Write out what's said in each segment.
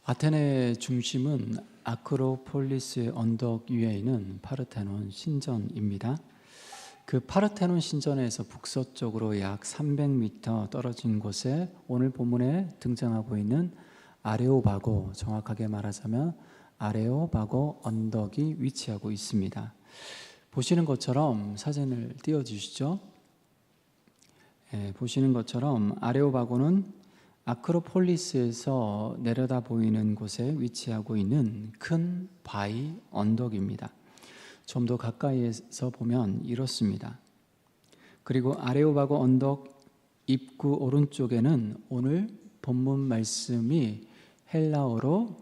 아테네의 중심은 아크로폴리스의 언덕 위에 있는 파르테논 신전입니다. 그 파르테논 신전에서 북서쪽으로 약 300m 떨어진 곳에 오늘 본문에 등장하고 있는 아레오바고, 정확하게 말하자면 아레오바고 언덕이 위치하고 있습니다. 보시는 것처럼 사진을 띄워주시죠. 보시는 것처럼 아레오바고는 아크로폴리스에서 내려다 보이는 곳에 위치하고 있는 큰 바위 언덕입니다. 좀 더 가까이에서 보면 이렇습니다. 그리고 아레오바고 언덕 입구 오른쪽에는 오늘 본문 말씀이 헬라어로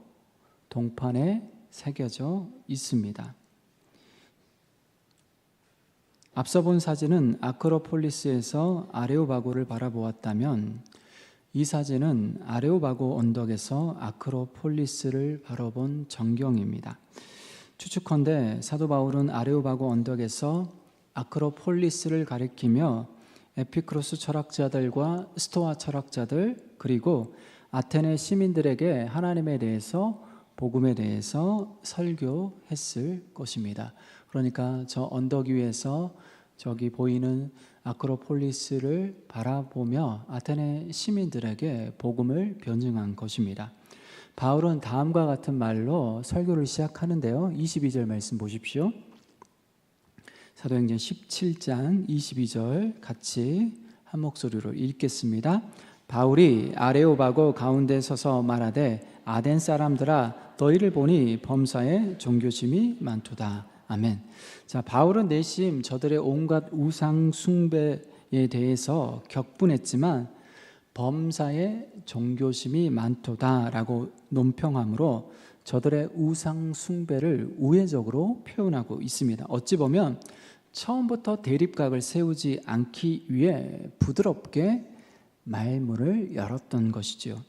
동판에 새겨져 있습니다. 앞서 본 사진은 아크로폴리스에서 아레오바고를 바라보았다면 이 사진은 아레오바고 언덕에서 아크로폴리스를 바라본 전경입니다. 추측컨대 사도 바울은 아레오바고 언덕에서 아크로폴리스를 가리키며 에피크로스 철학자들과 스토아 철학자들 그리고 아테네 시민들에게 하나님에 대해서 복음에 대해서 설교했을 것입니다. 그러니까 저 언덕 위에서 저기 보이는 아크로폴리스를 바라보며 아테네 시민들에게 복음을 변증한 것입니다. 바울은 다음과 같은 말로 설교를 시작하는데요. 22절 말씀 보십시오. 사도행전 17장 22절 같이 한 목소리로 읽겠습니다. 바울이 아레오바고 가운데 서서 말하되 아덴 사람들아 너희를 보니 범사에 종교심이 많도다. 아멘. 자, 바울은 내심 저들의 온갖 우상 숭배에 대해서 격분했지만 범사에 종교심이 많도다라고 논평함으로 저들의 우상 숭배를 우회적으로 표현하고 있습니다. 어찌 보면 처음부터 대립각을 세우지 않기 위해 부드럽게 말문을 열었던 것이지요.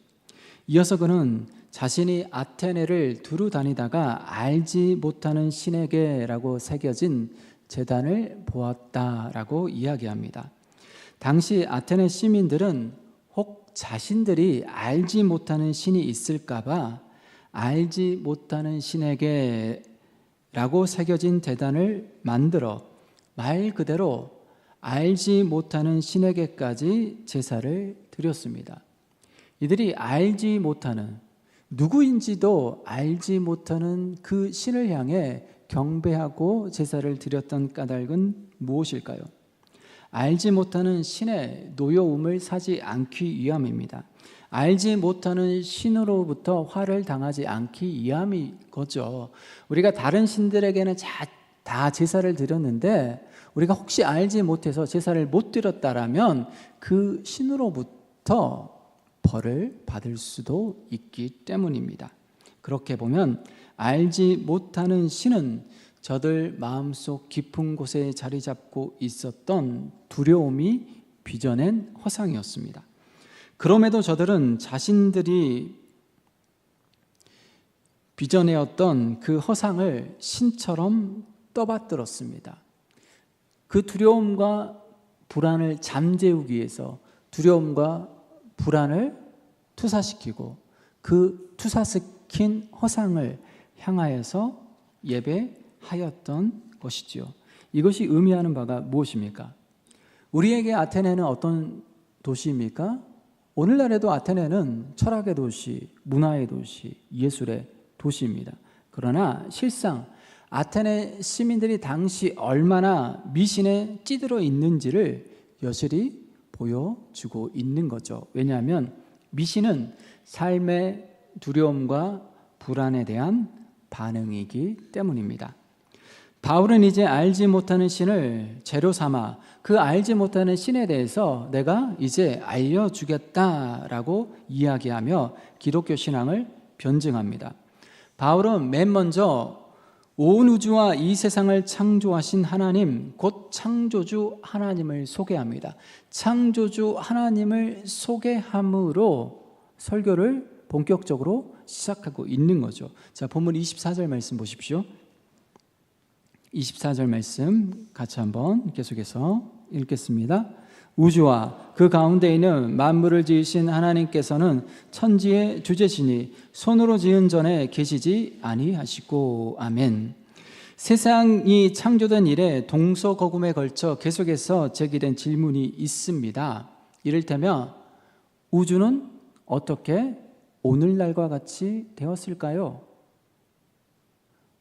이어서 그는 자신이 아테네를 두루 다니다가 알지 못하는 신에게라고 새겨진 제단을 보았다라고 이야기합니다. 당시 아테네 시민들은 혹 자신들이 알지 못하는 신이 있을까봐 알지 못하는 신에게라고 새겨진 제단을 만들어 말 그대로 알지 못하는 신에게까지 제사를 드렸습니다. 이들이 알지 못하는 누구인지도 알지 못하는 그 신을 향해 경배하고 제사를 드렸던 까닭은 무엇일까요? 알지 못하는 신의 노여움을 사지 않기 위함입니다. 알지 못하는 신으로부터 화를 당하지 않기 위함이 거죠. 우리가 다른 신들에게는 다 제사를 드렸는데 우리가 혹시 알지 못해서 제사를 못 드렸다라면 그 신으로부터 벌을 받을 수도 있기 때문입니다. 그렇게 보면 알지 못하는 신은 저들 마음속 깊은 곳에 자리 잡고 있었던 두려움이 빚어낸 허상이었습니다. 그럼에도 저들은 자신들이 빚어내었던 그 허상을 신처럼 떠받들었습니다. 그 두려움과 불안을 잠재우기 위해서 두려움과 불안을 투사시키고 그 투사시킨 허상을 향하여서 예배하였던 것이지요. 이것이 의미하는 바가 무엇입니까? 우리에게 아테네는 어떤 도시입니까? 오늘날에도 아테네는 철학의 도시, 문화의 도시, 예술의 도시입니다. 그러나 실상 아테네 시민들이 당시 얼마나 미신에 찌들어 있는지를 여실히 보여주고 있는 거죠. 왜냐하면 미신은 삶의 두려움과 불안에 대한 반응이기 때문입니다. 바울은 이제 알지 못하는 신을 재료 삼아 그 알지 못하는 신에 대해서 내가 이제 알려주겠다라고 이야기하며 기독교 신앙을 변증합니다. 바울은 맨 먼저 온 우주와 이 세상을 창조하신 하나님, 곧 창조주 하나님을 소개합니다. 창조주 하나님을 소개함으로 설교를 본격적으로 시작하고 있는 거죠. 자, 본문 24절 말씀 보십시오. 24절 말씀 같이 한번 계속해서 읽겠습니다. 우주와 그 가운데 있는 만물을 지으신 하나님께서는 천지의 주제시니 손으로 지은 전에 계시지 아니하시고. 아멘. 세상이 창조된 이래 동서고금에 걸쳐 계속해서 제기된 질문이 있습니다. 이를테면 우주는 어떻게 오늘날과 같이 되었을까요?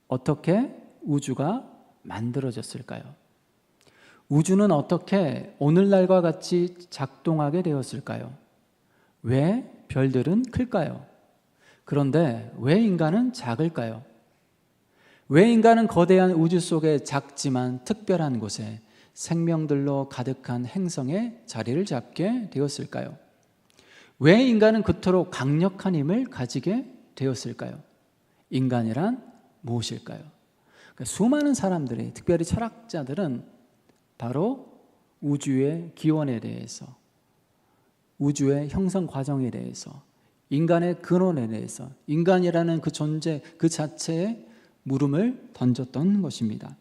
어떻게 우주가 만들어졌을까요? 우주는 어떻게 오늘날과 같이 작동하게 되었을까요? 왜 별들은 클까요? 그런데 왜 인간은 작을까요? 왜 인간은 거대한 우주 속의 작지만 특별한 곳에 생명들로 가득한 행성에 자리를 잡게 되었을까요? 왜 인간은 그토록 강력한 힘을 가지게 되었을까요? 인간이란 무엇일까요? 그러니까 수많은 사람들이, 특별히 철학자들은 바로 우주의 기원에 대해서, 우주의 형성 과정에 대해서, 인간의 근원에 대해서, 인간이라는 그 존재 그 자체에 물음을 던졌던 것입니다.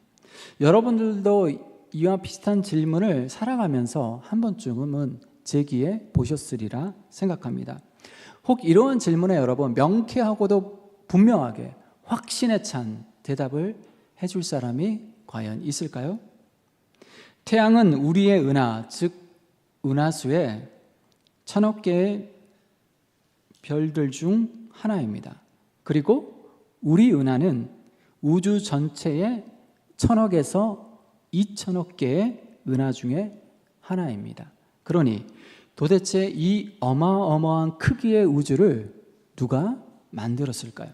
여러분들도 이와 비슷한 질문을 살아가면서 한 번쯤은 제기해 보셨으리라 생각합니다. 혹 이러한 질문에 여러분 명쾌하고도 분명하게 확신에 찬 대답을 해줄 사람이 과연 있을까요? 태양은 우리의 은하, 즉 은하수의 1000억 개의 별들 중 하나입니다. 그리고 우리 은하는 우주 전체의 1000억에서 2000억 개의 은하 중에 하나입니다. 그러니 도대체 이 어마어마한 크기의 우주를 누가 만들었을까요?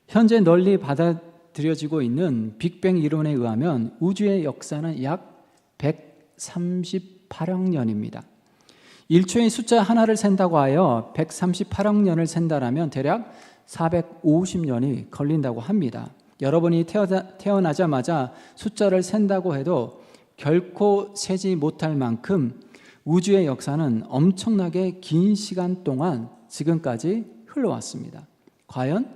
현재 널리 받아들여지고 있는 빅뱅 이론에 의하면 우주의 역사는 약 138억 년입니다. 1초의 숫자 하나를 센다고 하여 138억 년을 센다라면 대략 450년이 걸린다고 합니다. 여러분이 태어나자마자 숫자를 센다고 해도 결코 세지 못할 만큼 우주의 역사는 엄청나게 긴 시간 동안 지금까지 흘러왔습니다. 과연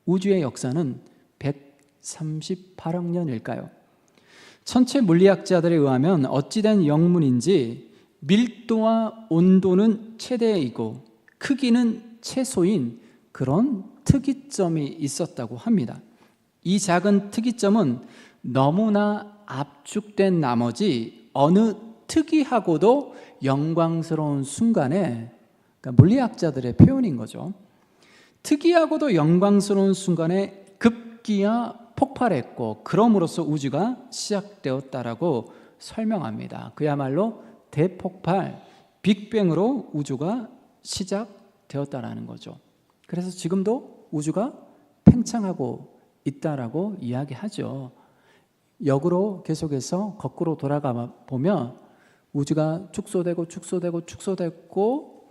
우주의 역사는 138억 년일까요? 천체 물리학자들에 의하면 어찌된 영문인지 밀도와 온도는 최대이고 크기는 최소인 그런 특이점이 있었다고 합니다. 이 작은 특이점은 너무나 압축된 나머지 어느 특이하고도 영광스러운 순간에, 그러니까 물리학자들의 표현인 거죠. 특이하고도 영광스러운 순간에 급기야 폭발했고 그럼으로써 우주가 시작되었다라고 설명합니다. 그야말로 대폭발, 빅뱅으로 우주가 시작되었다라는 거죠. 그래서 지금도 우주가 팽창하고 있다라고 이야기하죠. 역으로 계속해서 거꾸로 돌아가 보면 우주가 축소되고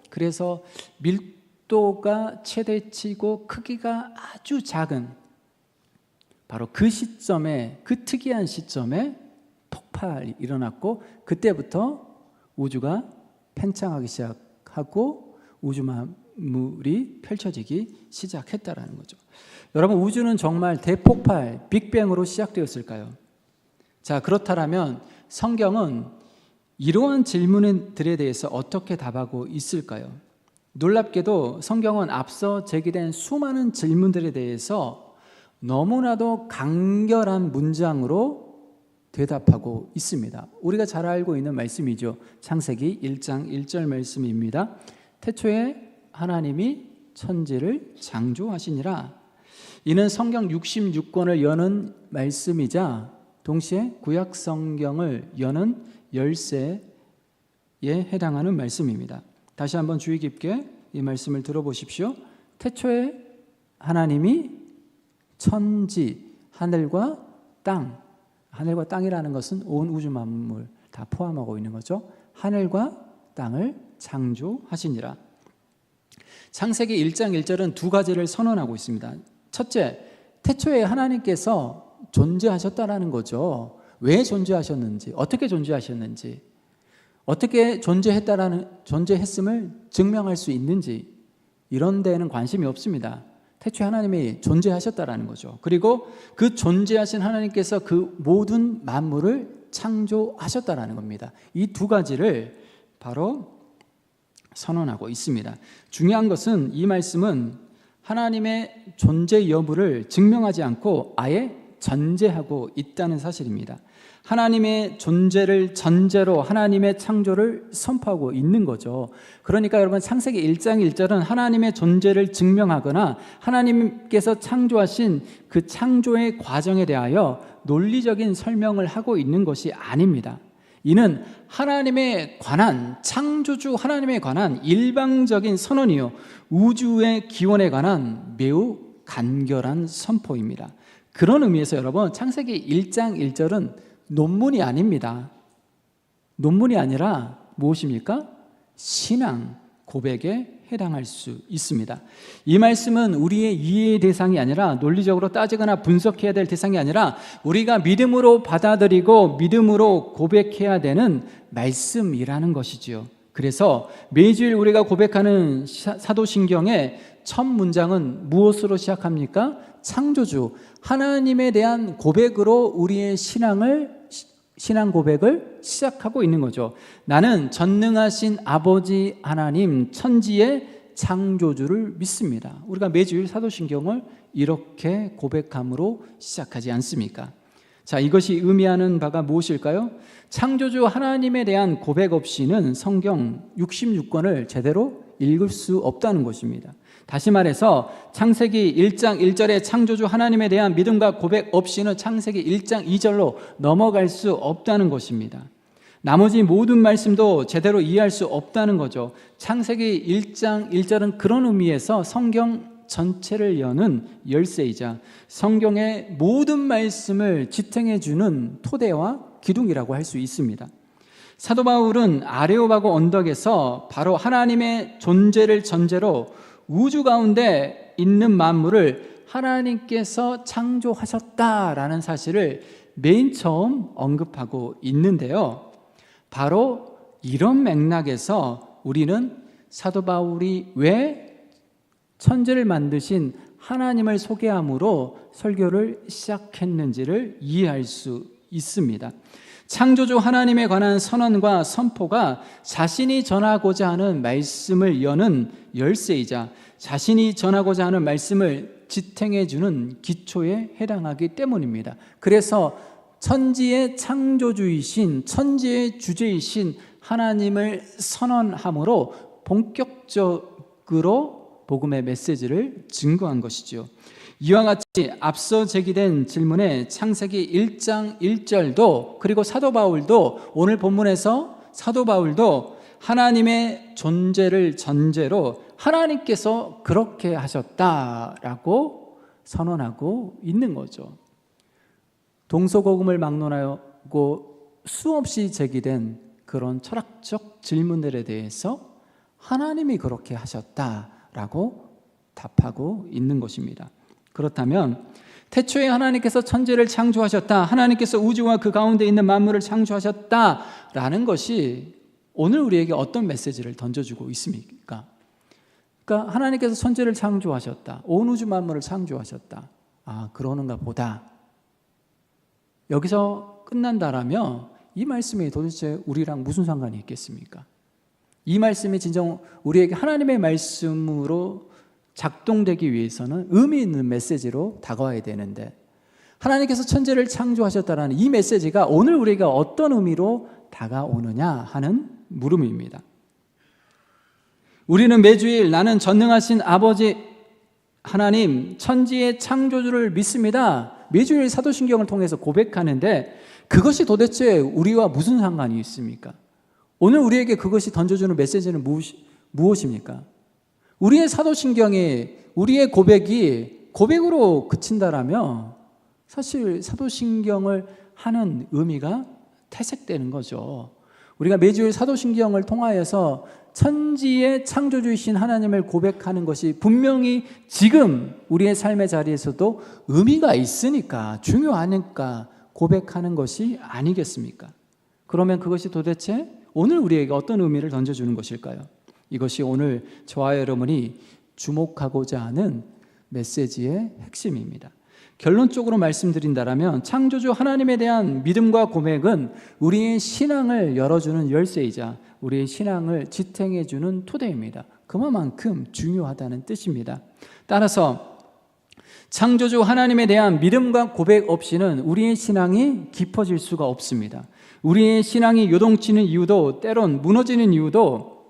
그래서 밀도가 최대치고 크기가 아주 작은 바로 그 시점에, 그 특이한 시점에 폭발이 일어났고 그때부터 우주가 팽창하기 시작하고 우주 만물이 펼쳐지기 시작했다라는 거죠. 여러분, 우주는 정말 대폭발, 빅뱅으로 시작되었을까요? 자, 그렇다면 성경은 이러한 질문들에 대해서 어떻게 답하고 있을까요? 놀랍게도 성경은 앞서 제기된 수많은 질문들에 대해서 너무나도 간결한 문장으로 대답하고 있습니다. 우리가 잘 알고 있는 말씀이죠. 창세기 1장 1절 말씀입니다. 태초에 하나님이 천지를 창조하시니라. 이는 성경 66권을 여는 말씀이자 동시에 구약 성경을 여는 열쇠에 해당하는 말씀입니다. 다시 한번 주의 깊게 이 말씀을 들어보십시오. 태초에 하나님이 천지, 하늘과 땅, 하늘과 땅이라는 것은 온 우주 만물 다 포함하고 있는 거죠. 하늘과 땅을 창조하시니라. 창세기 1장 1절은 두 가지를 선언하고 있습니다. 첫째, 태초에 하나님께서 존재하셨다라는 거죠. 왜 존재하셨는지, 어떻게 존재하셨는지, 어떻게 존재했음을 증명할 수 있는지 이런 데에는 관심이 없습니다. 태초에 하나님이 존재하셨다라는 거죠. 그리고 그 존재하신 하나님께서 그 모든 만물을 창조하셨다라는 겁니다. 이 두 가지를 바로 선언하고 있습니다. 중요한 것은 이 말씀은 하나님의 존재 여부를 증명하지 않고 아예 전제하고 있다는 사실입니다. 하나님의 존재를 전제로 하나님의 창조를 선포하고 있는 거죠. 그러니까 여러분 창세기 1장 1절은 하나님의 존재를 증명하거나 하나님께서 창조하신 그 창조의 과정에 대하여 논리적인 설명을 하고 있는 것이 아닙니다. 이는 하나님에 관한, 창조주 하나님에 관한 일방적인 선언이요 우주의 기원에 관한 매우 간결한 선포입니다. 그런 의미에서 여러분 창세기 1장 1절은 논문이 아닙니다. 논문이 아니라 무엇입니까? 신앙 고백에 해당할 수 있습니다. 이 말씀은 우리의 이해의 대상이 아니라 논리적으로 따지거나 분석해야 될 대상이 아니라 우리가 믿음으로 받아들이고 믿음으로 고백해야 되는 말씀이라는 것이지요. 그래서 매주일 우리가 고백하는 사도신경의 첫 문장은 무엇으로 시작합니까? 창조주 하나님에 대한 고백으로 우리의 신앙 고백을 시작하고 있는 거죠. 나는 전능하신 아버지 하나님 천지의 창조주를 믿습니다. 우리가 매주일 사도신경을 이렇게 고백함으로 시작하지 않습니까? 자, 이것이 의미하는 바가 무엇일까요? 창조주 하나님에 대한 고백 없이는 성경 66권을 제대로 읽을 수 없다는 것입니다. 다시 말해서 창세기 1장 1절의 창조주 하나님에 대한 믿음과 고백 없이는 창세기 1장 2절로 넘어갈 수 없다는 것입니다. 나머지 모든 말씀도 제대로 이해할 수 없다는 거죠. 창세기 1장 1절은 그런 의미에서 성경 전체를 여는 열쇠이자 성경의 모든 말씀을 지탱해 주는 토대와 기둥이라고 할 수 있습니다. 사도 바울은 아레오바고 언덕에서 바로 하나님의 존재를 전제로 우주 가운데 있는 만물을 하나님께서 창조하셨다라는 사실을 맨 처음 언급하고 있는데요. 바로 이런 맥락에서 우리는 사도 바울이 왜 천지를 만드신 하나님을 소개함으로 설교를 시작했는지를 이해할 수 있습니다. 창조주 하나님에 관한 선언과 선포가 자신이 전하고자 하는 말씀을 여는 열쇠이자 자신이 전하고자 하는 말씀을 지탱해 주는 기초에 해당하기 때문입니다. 그래서 천지의 창조주이신 천지의 주제이신 하나님을 선언함으로 본격적으로 복음의 메시지를 증거한 것이죠. 이와 같이 앞서 제기된 질문에 창세기 1장 1절도 그리고 사도 바울도 오늘 본문에서 사도 바울도 하나님의 존재를 전제로 하나님께서 그렇게 하셨다라고 선언하고 있는 거죠. 동서고금을 막론하고 수없이 제기된 그런 철학적 질문들에 대해서 하나님이 그렇게 하셨다라고 답하고 있는 것입니다. 그렇다면 태초에 하나님께서 천지를 창조하셨다, 하나님께서 우주와 그 가운데 있는 만물을 창조하셨다라는 것이 오늘 우리에게 어떤 메시지를 던져주고 있습니까? 그러니까 하나님께서 천지를 창조하셨다, 온 우주 만물을 창조하셨다, 그러는가 보다. 여기서 끝난다라면 이 말씀이 도대체 우리랑 무슨 상관이 있겠습니까? 이 말씀이 진정 우리에게 하나님의 말씀으로 작동되기 위해서는 의미 있는 메시지로 다가와야 되는데 하나님께서 천지를 창조하셨다라는 이 메시지가 오늘 우리가 어떤 의미로 다가오느냐 하는 물음입니다. 우리는 매주일 나는 전능하신 아버지 하나님 천지의 창조주를 믿습니다. 매주일 사도신경을 통해서 고백하는데 그것이 도대체 우리와 무슨 상관이 있습니까? 오늘 우리에게 그것이 던져주는 메시지는 무엇입니까? 우리의 사도신경이 우리의 고백이 고백으로 그친다라면 사실 사도신경을 하는 의미가 퇴색되는 거죠. 우리가 매주일 사도신경을 통하여서 천지의 창조주이신 하나님을 고백하는 것이 분명히 지금 우리의 삶의 자리에서도 의미가 있으니까 중요하니까 고백하는 것이 아니겠습니까? 그러면 그것이 도대체 오늘 우리에게 어떤 의미를 던져주는 것일까요? 이것이 오늘 저와 여러분이 주목하고자 하는 메시지의 핵심입니다. 결론적으로 말씀드린다면 창조주 하나님에 대한 믿음과 고백은 우리의 신앙을 열어주는 열쇠이자 우리의 신앙을 지탱해주는 토대입니다. 그만큼 중요하다는 뜻입니다. 따라서 창조주 하나님에 대한 믿음과 고백 없이는 우리의 신앙이 깊어질 수가 없습니다. 우리의 신앙이 요동치는 이유도, 때론 무너지는 이유도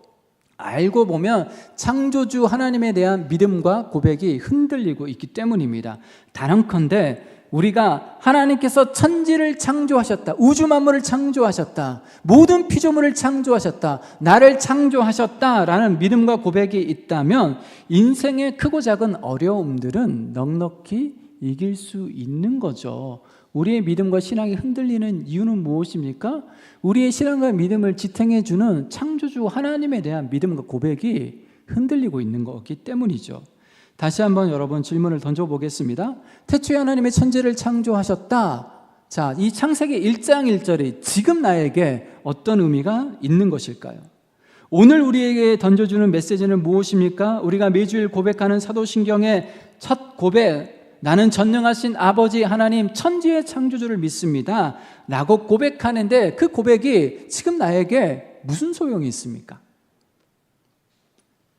알고 보면 창조주 하나님에 대한 믿음과 고백이 흔들리고 있기 때문입니다. 단언컨대 우리가 하나님께서 천지를 창조하셨다, 우주 만물을 창조하셨다, 모든 피조물을 창조하셨다, 나를 창조하셨다라는 믿음과 고백이 있다면 인생의 크고 작은 어려움들은 넉넉히 이길 수 있는 거죠. 우리의 믿음과 신앙이 흔들리는 이유는 무엇입니까? 우리의 신앙과 믿음을 지탱해주는 창조주 하나님에 대한 믿음과 고백이 흔들리고 있는 거기 때문이죠. 다시 한번 여러분 질문을 던져보겠습니다. 태초에 하나님의 천지를 창조하셨다. 자, 이 창세기 1장 1절이 지금 나에게 어떤 의미가 있는 것일까요? 오늘 우리에게 던져주는 메시지는 무엇입니까? 우리가 매주일 고백하는 사도신경의 첫 고백, 나는 전능하신 아버지 하나님 천지의 창조주를 믿습니다 라고 고백하는데 그 고백이 지금 나에게 무슨 소용이 있습니까?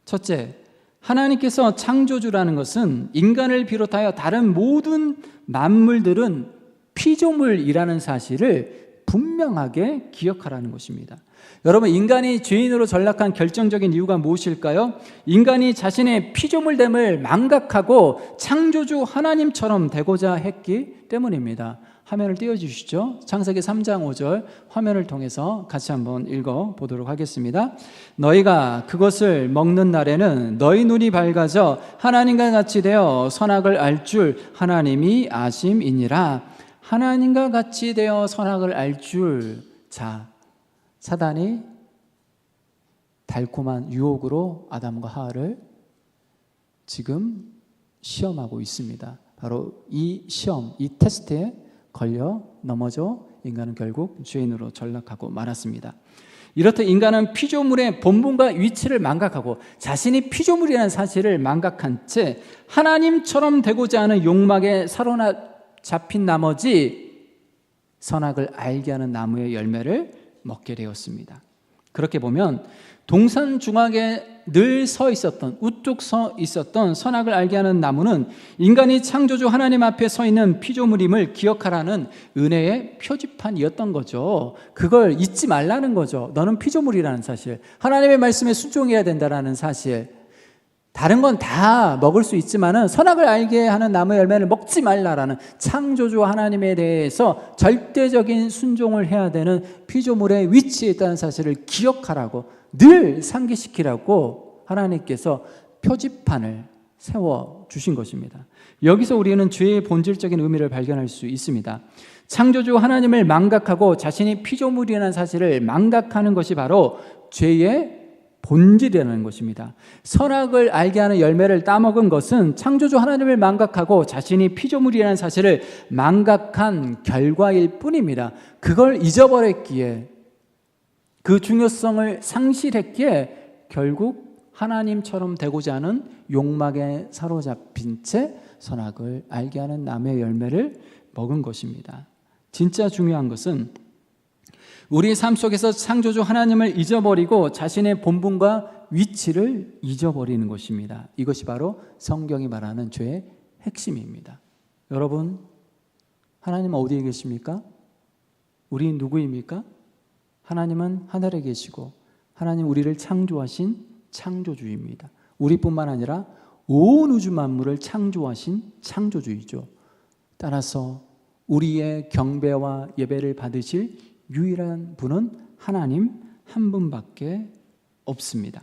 첫째, 하나님께서 창조주라는 것은 인간을 비롯하여 다른 모든 만물들은 피조물이라는 사실을 분명하게 기억하라는 것입니다. 여러분, 인간이 죄인으로 전락한 결정적인 이유가 무엇일까요? 인간이 자신의 피조물됨을 망각하고 창조주 하나님처럼 되고자 했기 때문입니다. 화면을 띄워주시죠. 창세기 3장 5절 화면을 통해서 같이 한번 읽어보도록 하겠습니다. 너희가 그것을 먹는 날에는 너희 눈이 밝아져 하나님과 같이 되어 선악을 알 줄 하나님이 아심이니라. 하나님과 같이 되어 선악을 알 줄. 자, 사단이 달콤한 유혹으로 아담과 하와를 지금 시험하고 있습니다. 바로 이 시험, 이 테스트에 걸려 넘어져 인간은 결국 죄인으로 전락하고 말았습니다. 이렇듯 인간은 피조물의 본분과 위치를 망각하고 자신이 피조물이라는 사실을 망각한 채 하나님처럼 되고자 하는 욕망에 사로잡힌 나머지 선악을 알게 하는 나무의 열매를 먹게 되었습니다. 그렇게 보면 동산 중앙에 늘 서 있었던, 우뚝 서 있었던 선악을 알게 하는 나무는 인간이 창조주 하나님 앞에 서 있는 피조물임을 기억하라는 은혜의 표지판이었던 거죠. 그걸 잊지 말라는 거죠. 너는 피조물이라는 사실, 하나님의 말씀에 순종해야 된다는 사실. 다른 건 다 먹을 수 있지만은 선악을 알게 하는 나무의 열매를 먹지 말라라는 창조주 하나님에 대해서 절대적인 순종을 해야 되는 피조물의 위치에 있다는 사실을 기억하라고, 늘 상기시키라고 하나님께서 표지판을 세워주신 것입니다. 여기서 우리는 죄의 본질적인 의미를 발견할 수 있습니다. 창조주 하나님을 망각하고 자신이 피조물이라는 사실을 망각하는 것이 바로 죄의 본질이라는 것입니다. 선악을 알게 하는 열매를 따먹은 것은 창조주 하나님을 망각하고 자신이 피조물이라는 사실을 망각한 결과일 뿐입니다. 그걸 잊어버렸기에, 그 중요성을 상실했기에 결국 하나님처럼 되고자 하는 욕망에 사로잡힌 채 선악을 알게 하는 나무의 열매를 먹은 것입니다. 진짜 중요한 것은 우리의 삶 속에서 창조주 하나님을 잊어버리고 자신의 본분과 위치를 잊어버리는 것입니다. 이것이 바로 성경이 말하는 죄의 핵심입니다. 여러분, 하나님은 어디에 계십니까? 우리 누구입니까? 하나님은 하늘에 계시고 하나님 우리를 창조하신 창조주입니다. 우리뿐만 아니라 온 우주 만물을 창조하신 창조주이죠. 따라서 우리의 경배와 예배를 받으실 유일한 분은 하나님 한 분밖에 없습니다.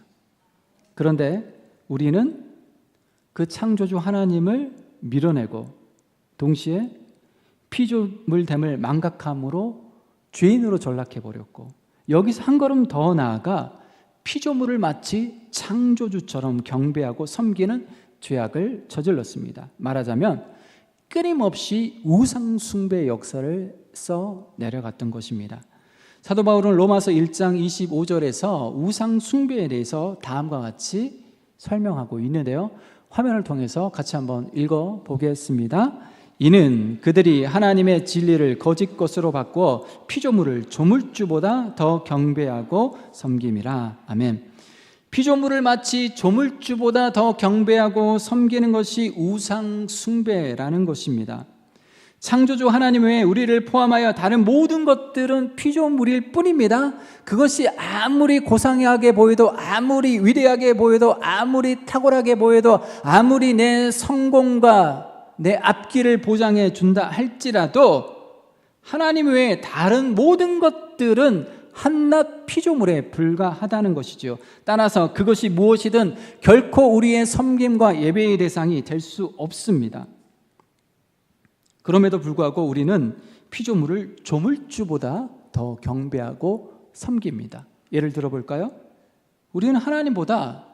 그런데 우리는 그 창조주 하나님을 밀어내고 동시에 피조물됨을 망각함으로 죄인으로 전락해버렸고, 여기서 한 걸음 더 나아가 피조물을 마치 창조주처럼 경배하고 섬기는 죄악을 저질렀습니다. 말하자면 끊임없이 우상 숭배 역사를 써 내려갔던 것입니다. 사도 바울은 로마서 1장 25절에서 우상 숭배에 대해서 다음과 같이 설명하고 있는데요. 화면을 통해서 같이 한번 읽어보겠습니다. 이는 그들이 하나님의 진리를 거짓 것으로 바꾸어 피조물을 조물주보다 더 경배하고 섬김이라. 아멘. 피조물을 마치 조물주보다 더 경배하고 섬기는 것이 우상 숭배라는 것입니다. 창조주 하나님 외에 우리를 포함하여 다른 모든 것들은 피조물일 뿐입니다. 그것이 아무리 고상하게 보여도, 아무리 위대하게 보여도, 아무리 탁월하게 보여도, 아무리 내 성공과 내 앞길을 보장해 준다 할지라도 하나님 외에 다른 모든 것들은 한낱 피조물에 불과하다는 것이죠. 따라서 그것이 무엇이든 결코 우리의 섬김과 예배의 대상이 될 수 없습니다. 그럼에도 불구하고 우리는 피조물을 조물주보다 더 경배하고 섬깁니다. 예를 들어 볼까요? 우리는 하나님보다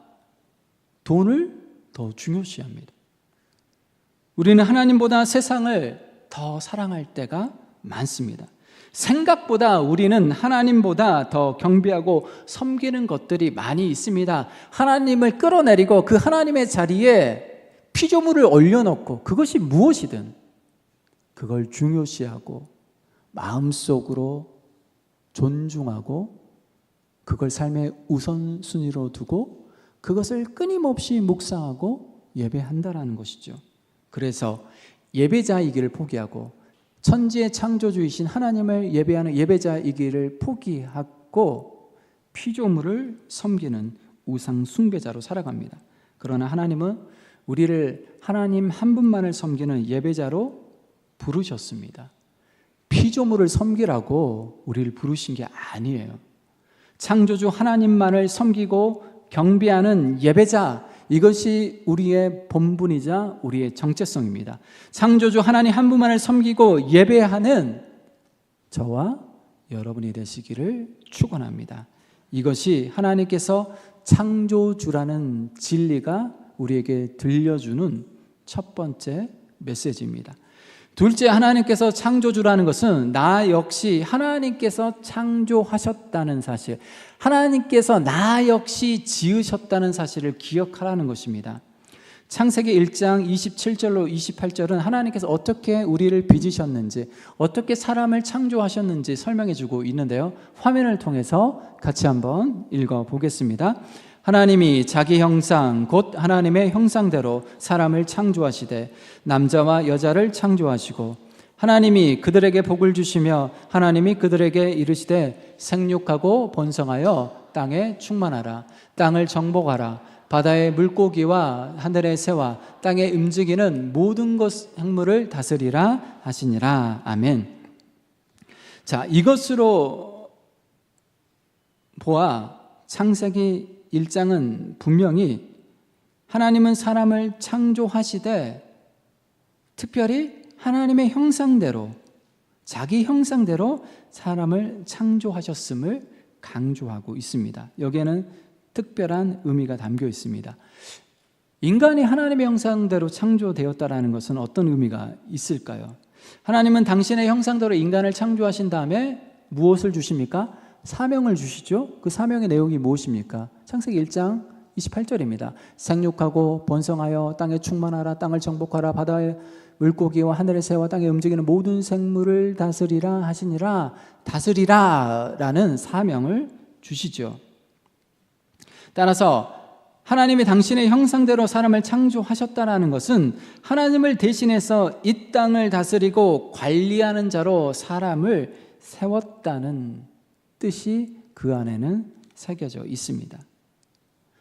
돈을 더 중요시합니다. 우리는 하나님보다 세상을 더 사랑할 때가 많습니다. 생각보다 우리는 하나님보다 더 경배하고 섬기는 것들이 많이 있습니다. 하나님을 끌어내리고 그 하나님의 자리에 피조물을 올려놓고, 그것이 무엇이든 그걸 중요시하고 마음속으로 존중하고 그걸 삶의 우선순위로 두고 그것을 끊임없이 묵상하고 예배한다라는 것이죠. 그래서 예배자이기를 포기하고 천지의 창조주이신 하나님을 예배하는 예배자이기를 포기하고 피조물을 섬기는 우상 숭배자로 살아갑니다. 그러나 하나님은 우리를 하나님 한 분만을 섬기는 예배자로 부르셨습니다. 피조물을 섬기라고 우리를 부르신 게 아니에요. 창조주 하나님만을 섬기고 경배하는 예배자, 이것이 우리의 본분이자 우리의 정체성입니다. 창조주 하나님 한 분만을 섬기고 예배하는 저와 여러분이 되시기를 축원합니다. 이것이 하나님께서 창조주라는 진리가 우리에게 들려주는 첫 번째 메시지입니다. 둘째, 하나님께서 창조주라는 것은 나 역시 하나님께서 창조하셨다는 사실, 하나님께서 나 역시 지으셨다는 사실을 기억하라는 것입니다. 창세기 1장 27절로 28절은 하나님께서 어떻게 우리를 빚으셨는지, 어떻게 사람을 창조하셨는지 설명해 주고 있는데요. 화면을 통해서 같이 한번 읽어보겠습니다. 하나님이 자기 형상 곧 하나님의 형상대로 사람을 창조하시되 남자와 여자를 창조하시고 하나님이 그들에게 복을 주시며 하나님이 그들에게 이르시되 생육하고 번성하여 땅에 충만하라. 땅을 정복하라. 바다의 물고기와 하늘의 새와 땅에 움직이는 모든 것 생물을 다스리라 하시니라. 아멘. 자, 이것으로 보아 창세기 1장은 분명히 하나님은 사람을 창조하시되 특별히 하나님의 형상대로, 자기 형상대로 사람을 창조하셨음을 강조하고 있습니다. 여기에는 특별한 의미가 담겨 있습니다. 인간이 하나님의 형상대로 창조되었다라는 것은 어떤 의미가 있을까요? 하나님은 당신의 형상대로 인간을 창조하신 다음에 무엇을 주십니까? 사명을 주시죠. 그 사명의 내용이 무엇입니까? 창세기 1장 28절입니다. 생육하고 번성하여 땅에 충만하라. 땅을 정복하라. 바다의 물고기와 하늘의 새와 땅에 움직이는 모든 생물을 다스리라 하시니라. 다스리라 라는 사명을 주시죠. 따라서 하나님이 당신의 형상대로 사람을 창조하셨다라는 것은 하나님을 대신해서 이 땅을 다스리고 관리하는 자로 사람을 세웠다는 뜻이 그 안에는 새겨져 있습니다.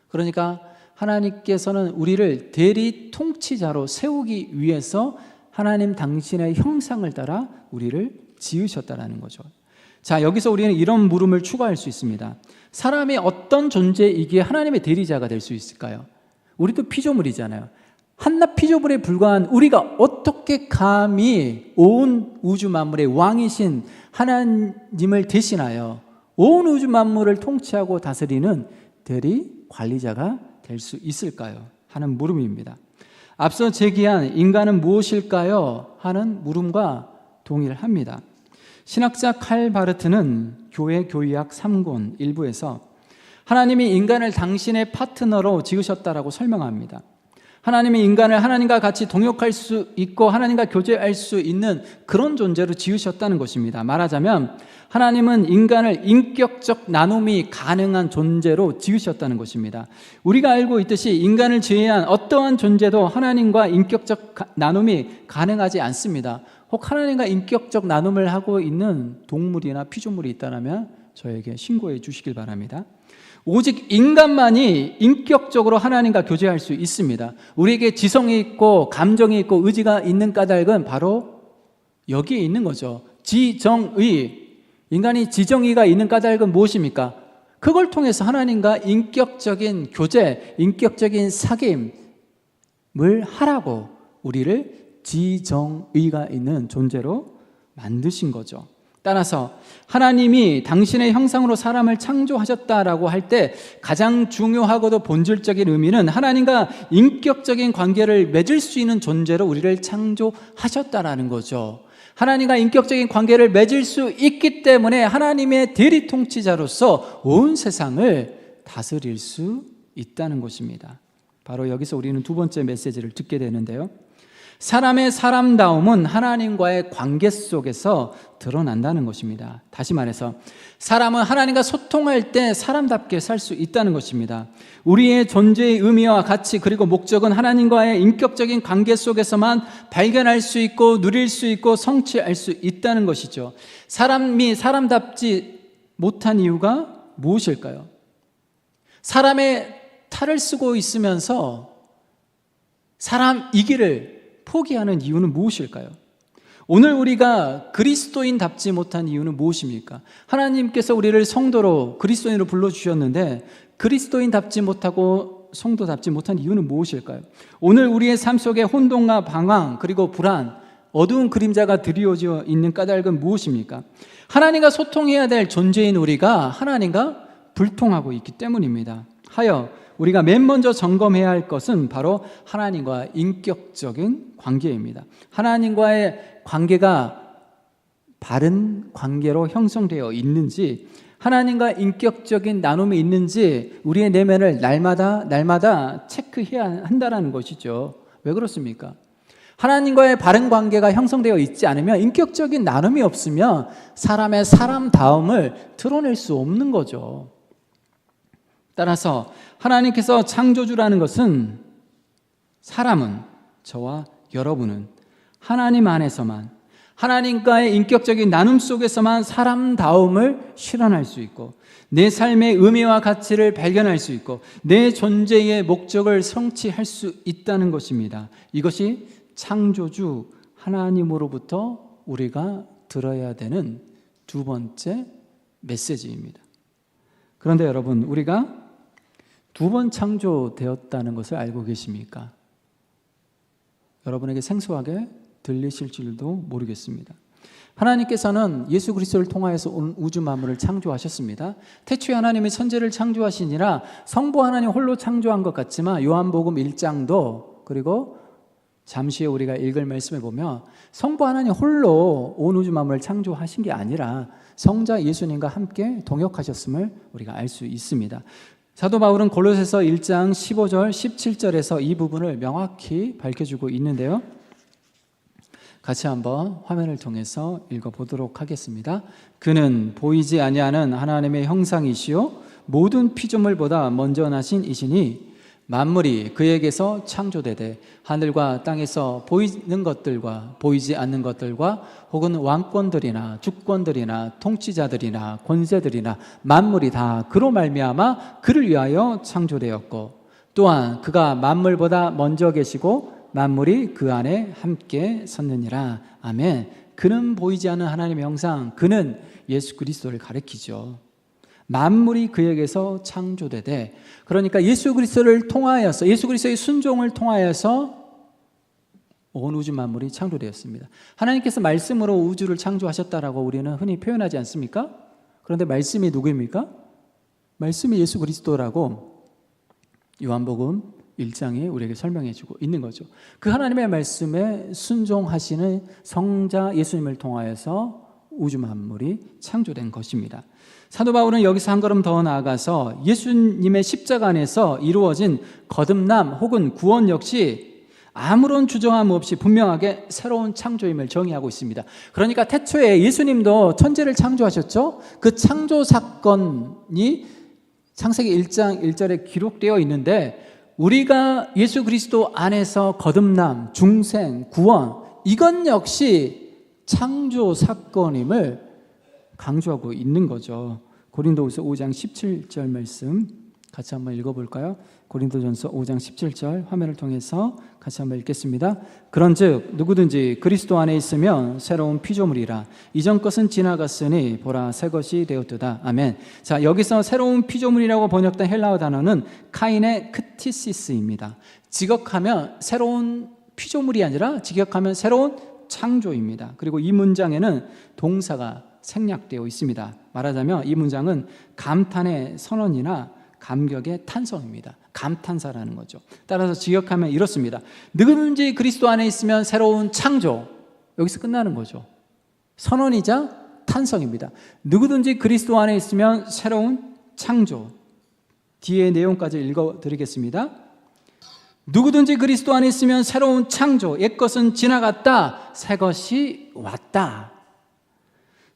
그러니까 하나님께서는 우리를 대리 통치자로 세우기 위해서 하나님 당신의 형상을 따라 우리를 지으셨다는 거죠. 자, 여기서 우리는 이런 물음을 추가할 수 있습니다. 사람이 어떤 존재이기에 하나님의 대리자가 될 수 있을까요? 우리도 피조물이잖아요. 한낱 피조물에 불과한 우리가 어떻게 감히 온 우주 만물의 왕이신 하나님을 대신하여 온 우주 만물을 통치하고 다스리는 대리 관리자가 될 수 있을까요? 하는 물음입니다. 앞서 제기한 인간은 무엇일까요? 하는 물음과 동일합니다. 신학자 칼 바르트는 교회 교의학 3권 일부에서 하나님이 인간을 당신의 파트너로 지으셨다라고 설명합니다. 하나님이 인간을 하나님과 같이 동역할 수 있고 하나님과 교제할 수 있는 그런 존재로 지으셨다는 것입니다. 말하자면 하나님은 인간을 인격적 나눔이 가능한 존재로 지으셨다는 것입니다. 우리가 알고 있듯이 인간을 제외한 어떠한 존재도 하나님과 인격적 나눔이 가능하지 않습니다. 혹 하나님과 인격적 나눔을 하고 있는 동물이나 피조물이 있다면 저에게 신고해 주시길 바랍니다. 오직 인간만이 인격적으로 하나님과 교제할 수 있습니다. 우리에게 지성이 있고 감정이 있고 의지가 있는 까닭은 바로 여기에 있는 거죠. 지정의. 인간이 지정의가 있는 까닭은 무엇입니까? 그걸 통해서 하나님과 인격적인 교제, 인격적인 사귐을 하라고 우리를 지정의가 있는 존재로 만드신 거죠. 따라서 하나님이 당신의 형상으로 사람을 창조하셨다라고 할 때 가장 중요하고도 본질적인 의미는 하나님과 인격적인 관계를 맺을 수 있는 존재로 우리를 창조하셨다라는 거죠. 하나님과 인격적인 관계를 맺을 수 있기 때문에 하나님의 대리 통치자로서 온 세상을 다스릴 수 있다는 것입니다. 바로 여기서 우리는 두 번째 메시지를 듣게 되는데요. 사람의 사람다움은 하나님과의 관계 속에서 드러난다는 것입니다. 다시 말해서 사람은 하나님과 소통할 때 사람답게 살 수 있다는 것입니다. 우리의 존재의 의미와 가치 그리고 목적은 하나님과의 인격적인 관계 속에서만 발견할 수 있고 누릴 수 있고 성취할 수 있다는 것이죠. 사람이 사람답지 못한 이유가 무엇일까요? 사람의 탈을 쓰고 있으면서 사람이기를 포기하는 이유는 무엇일까요? 오늘 우리가 그리스도인답지 못한 이유는 무엇입니까? 하나님께서 우리를 성도로 그리스도인으로 불러주셨는데 그리스도인답지 못하고 성도답지 못한 이유는 무엇일까요? 오늘 우리의 삶 속에 혼돈과 방황 그리고 불안, 어두운 그림자가 드리워져 있는 까닭은 무엇입니까? 하나님과 소통해야 될 존재인 우리가 하나님과 불통하고 있기 때문입니다. 하여 우리가 맨 먼저 점검해야 할 것은 바로 하나님과 인격적인 관계입니다. 하나님과의 관계가 바른 관계로 형성되어 있는지, 하나님과 인격적인 나눔이 있는지 우리의 내면을 날마다 체크해야 한다는 것이죠. 왜 그렇습니까? 하나님과의 바른 관계가 형성되어 있지 않으면, 인격적인 나눔이 없으면 사람의 사람다움을 드러낼 수 없는 거죠. 따라서 하나님께서 창조주라는 것은 사람은, 저와 여러분은 하나님 안에서만, 하나님과의 인격적인 나눔 속에서만 사람다움을 실현할 수 있고 내 삶의 의미와 가치를 발견할 수 있고 내 존재의 목적을 성취할 수 있다는 것입니다. 이것이 창조주 하나님으로부터 우리가 들어야 되는 두 번째 메시지입니다. 그런데 여러분, 우리가 두 번 창조되었다는 것을 알고 계십니까? 여러분에게 생소하게 들리실 줄도 모르겠습니다. 하나님께서는 예수 그리스도를 통하여서 온 우주 만물을 창조하셨습니다. 태초에 하나님이 천지를 창조하시니라 성부 하나님 홀로 창조한 것 같지만 요한복음 1장도 그리고 잠시 후에 우리가 읽을 말씀에 보면 성부 하나님 홀로 온 우주 만물을 창조하신 게 아니라 성자 예수님과 함께 동역하셨음을 우리가 알 수 있습니다. 사도 바울은 골로새서 1장 15절 17절에서 이 부분을 명확히 밝혀주고 있는데요. 같이 한번 화면을 통해서 읽어보도록 하겠습니다. 그는 보이지 아니하는 하나님의 형상이시요 모든 피조물보다 먼저 나신 이시니 만물이 그에게서 창조되되 하늘과 땅에서 보이는 것들과 보이지 않는 것들과 혹은 왕권들이나 주권들이나 통치자들이나 권세들이나 만물이 다 그로 말미암아 그를 위하여 창조되었고 또한 그가 만물보다 먼저 계시고 만물이 그 안에 함께 섰느니라. 아멘. 그는 보이지 않는 하나님의 형상, 그는 예수 그리스도를 가리키죠. 만물이 그에게서 창조되되, 그러니까 예수 그리스도를 통하여서, 예수 그리스도의 순종을 통하여서 온 우주 만물이 창조되었습니다. 하나님께서 말씀으로 우주를 창조하셨다라고 우리는 흔히 표현하지 않습니까? 그런데 말씀이 누구입니까? 말씀이 예수 그리스도라고 요한복음 1장에 우리에게 설명해 주고 있는 거죠. 그 하나님의 말씀에 순종하시는 성자 예수님을 통하여서 우주 만물이 창조된 것입니다. 사도 바울은 여기서 한 걸음 더 나아가서 예수님의 십자가 안에서 이루어진 거듭남 혹은 구원 역시 아무런 주저함 없이 분명하게 새로운 창조임을 정의하고 있습니다. 그러니까 태초에 예수님도 천지를 창조하셨죠? 그 창조 사건이 창세기 1장 1절에 기록되어 있는데 우리가 예수 그리스도 안에서 거듭남, 중생, 구원 이건 역시 창조 사건임을 강조하고 있는 거죠. 고린도후서 5장 17절 말씀 같이 한번 읽어볼까요? 고린도전서 5장 17절 화면을 통해서 같이 한번 읽겠습니다. 그런즉 누구든지 그리스도 안에 있으면 새로운 피조물이라 이전 것은 지나갔으니 보라 새 것이 되었도다. 아멘. 자, 여기서 새로운 피조물이라고 번역된 헬라어 단어는 카인의 크티시스입니다. 직역하면 새로운 피조물이 아니라 직역하면 새로운 창조입니다. 그리고 이 문장에는 동사가 생략되어 있습니다. 말하자면 이 문장은 감탄의 선언이나 감격의 탄성입니다. 감탄사라는 거죠. 따라서 직역하면 이렇습니다. 누구든지 그리스도 안에 있으면 새로운 창조. 여기서 끝나는 거죠. 선언이자 탄성입니다. 누구든지 그리스도 안에 있으면 새로운 창조. 뒤에 내용까지 읽어드리겠습니다. 누구든지 그리스도 안에 있으면 새로운 창조. 옛것은 지나갔다. 새 것이 왔다.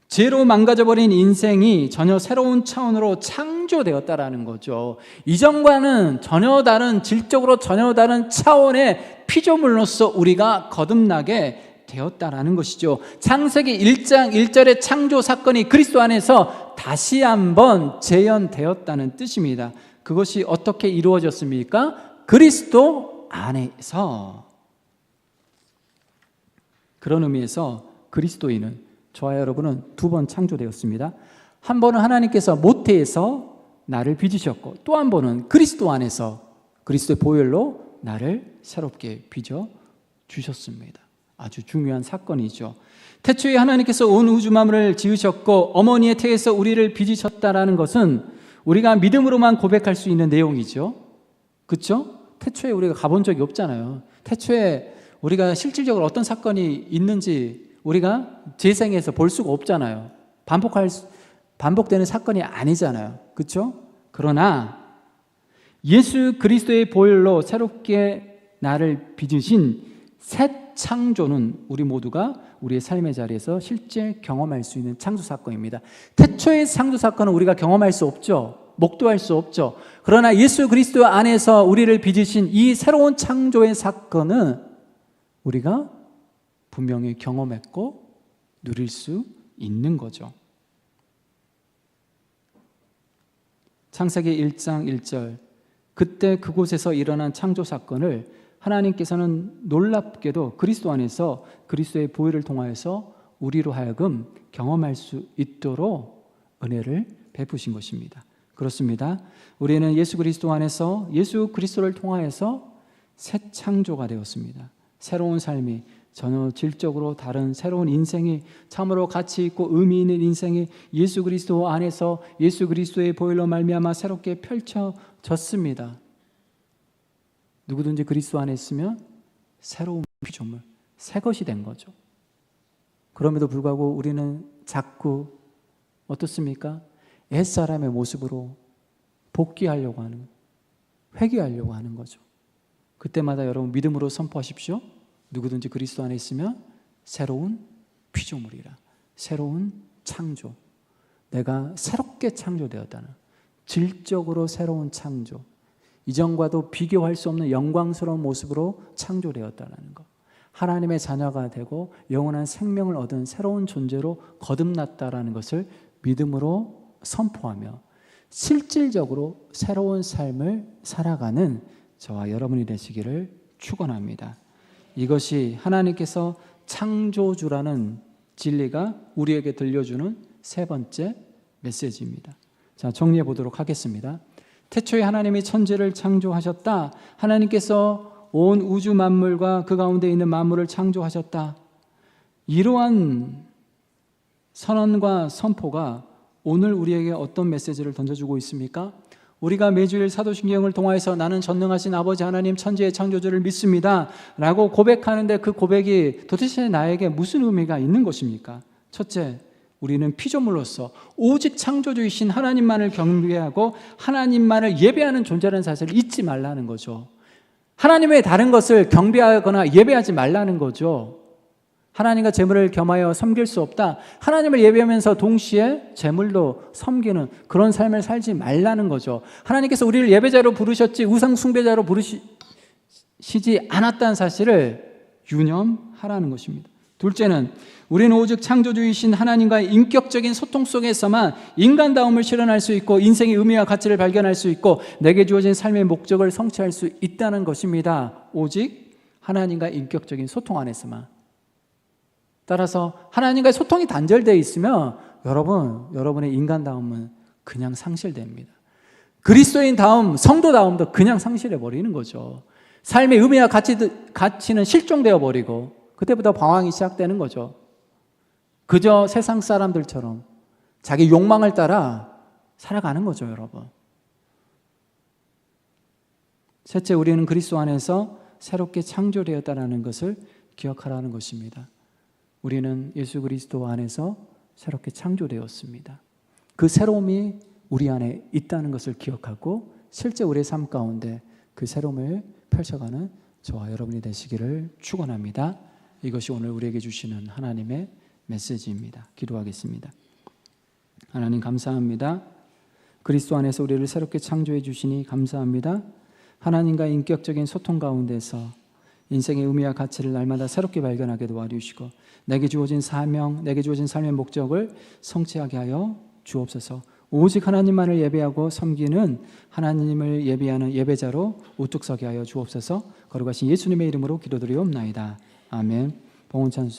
죄로 망가져버린 인생이 전혀 새로운 차원으로 창조되었다라는 거죠. 이전과는 전혀 다른, 질적으로 전혀 다른 차원의 피조물로서 우리가 거듭나게 되었다라는 것이죠. 창세기 1장 1절의 창조 사건이 그리스도 안에서 다시 한번 재현되었다는 뜻입니다. 그것이 어떻게 이루어졌습니까? 그리스도 안에서. 그런 의미에서 그리스도인은 저와 여러분은 두 번 창조되었습니다. 한 번은 하나님께서 모태에서 나를 빚으셨고 또 한 번은 그리스도 안에서 그리스도의 보혈로 나를 새롭게 빚어 주셨습니다. 아주 중요한 사건이죠. 태초에 하나님께서 온 우주 만물을 지으셨고 어머니의 태에서 우리를 빚으셨다라는 것은 우리가 믿음으로만 고백할 수 있는 내용이죠. 그렇죠? 태초에 우리가 가본 적이 없잖아요. 태초에 우리가 실질적으로 어떤 사건이 있는지 우리가 재생해서 볼 수가 없잖아요. 반복되는 사건이 아니잖아요. 그렇죠? 그러나 예수 그리스도의 보혈로 새롭게 나를 빚으신 새 창조는 우리 모두가 우리의 삶의 자리에서 실제 경험할 수 있는 창조 사건입니다. 태초의 창조 사건은 우리가 경험할 수 없죠. 목도할 수 없죠. 그러나 예수 그리스도 안에서 우리를 빚으신 이 새로운 창조의 사건은 우리가 분명히 경험했고 누릴 수 있는 거죠. 창세기 1장 1절 그때 그곳에서 일어난 창조 사건을 하나님께서는 놀랍게도 그리스도 안에서 그리스도의 보혈을 통하여서 우리로 하여금 경험할 수 있도록 은혜를 베푸신 것입니다. 그렇습니다. 우리는 예수 그리스도 안에서 예수 그리스도를 통하여서 새 창조가 되었습니다. 새로운 삶이 전혀 질적으로 다른 새로운 인생이 참으로 가치 있고 의미 있는 인생이 예수 그리스도 안에서 예수 그리스도의 보혈로 말미암아 새롭게 펼쳐졌습니다. 누구든지 그리스도 안에 있으면 새로운 피조물, 새 것이 된 거죠. 그럼에도 불구하고 우리는 자꾸 어떻습니까? 옛사람의 모습으로 복귀하려고 하는, 회개하려고 하는 거죠. 그때마다 여러분 믿음으로 선포하십시오. 누구든지 그리스도 안에 있으면 새로운 피조물이라. 새로운 창조. 내가 새롭게 창조되었다는, 질적으로 새로운 창조. 이전과도 비교할 수 없는 영광스러운 모습으로 창조되었다는 것. 하나님의 자녀가 되고 영원한 생명을 얻은 새로운 존재로 거듭났다라는 것을 믿음으로 선포하며 실질적으로 새로운 삶을 살아가는 저와 여러분이 되시기를 축원합니다. 이것이 하나님께서 창조주라는 진리가 우리에게 들려주는 세 번째 메시지입니다. 자, 정리해 보도록 하겠습니다. 태초에 하나님이 천지를 창조하셨다. 하나님께서 온 우주 만물과 그 가운데 있는 만물을 창조하셨다. 이러한 선언과 선포가 오늘 우리에게 어떤 메시지를 던져주고 있습니까? 우리가 매주일 사도신경을 통하여서 나는 전능하신 아버지 하나님 천지의 창조주를 믿습니다 라고 고백하는데 그 고백이 도대체 나에게 무슨 의미가 있는 것입니까? 첫째, 우리는 피조물로서 오직 창조주이신 하나님만을 경배하고 하나님만을 예배하는 존재라는 사실을 잊지 말라는 거죠. 하나님 외에 다른 것을 경배하거나 예배하지 말라는 거죠. 하나님과 재물을 겸하여 섬길 수 없다. 하나님을 예배하면서 동시에 재물도 섬기는 그런 삶을 살지 말라는 거죠. 하나님께서 우리를 예배자로 부르셨지 우상 숭배자로 부르시지 않았다는 사실을 유념하라는 것입니다. 둘째는 우리는 오직 창조주이신 하나님과의 인격적인 소통 속에서만 인간다움을 실현할 수 있고 인생의 의미와 가치를 발견할 수 있고 내게 주어진 삶의 목적을 성취할 수 있다는 것입니다. 오직 하나님과 인격적인 소통 안에서만. 따라서 하나님과의 소통이 단절되어 있으면 여러분의 인간다움은 그냥 상실됩니다. 그리스도인다움, 성도다움도 그냥 상실해버리는 거죠. 삶의 의미와 가치는 실종되어 버리고 그때부터 방황이 시작되는 거죠. 그저 세상 사람들처럼 자기 욕망을 따라 살아가는 거죠, 여러분. 셋째, 우리는 그리스도 안에서 새롭게 창조되었다는 것을 기억하라는 것입니다. 우리는 예수 그리스도 안에서 새롭게 창조되었습니다. 그 새로움이 우리 안에 있다는 것을 기억하고 실제 우리의 삶 가운데 그 새로움을 펼쳐가는 저와 여러분이 되시기를 축원합니다. 이것이 오늘 우리에게 주시는 하나님의 메시지입니다. 기도하겠습니다. 하나님 감사합니다. 그리스도 안에서 우리를 새롭게 창조해 주시니 감사합니다. 하나님과 인격적인 소통 가운데서 인생의 의미와 가치를 날마다 새롭게 발견하게 도와주시고 내게 주어진 사명, 내게 주어진 삶의 목적을 성취하게 하여 주옵소서. 오직 하나님만을 예배하고 섬기는 하나님을 예배하는 예배자로 우뚝 서게 하여 주옵소서. 거룩하신 예수님의 이름으로 기도드리옵나이다. 아멘. 봉헌 찬송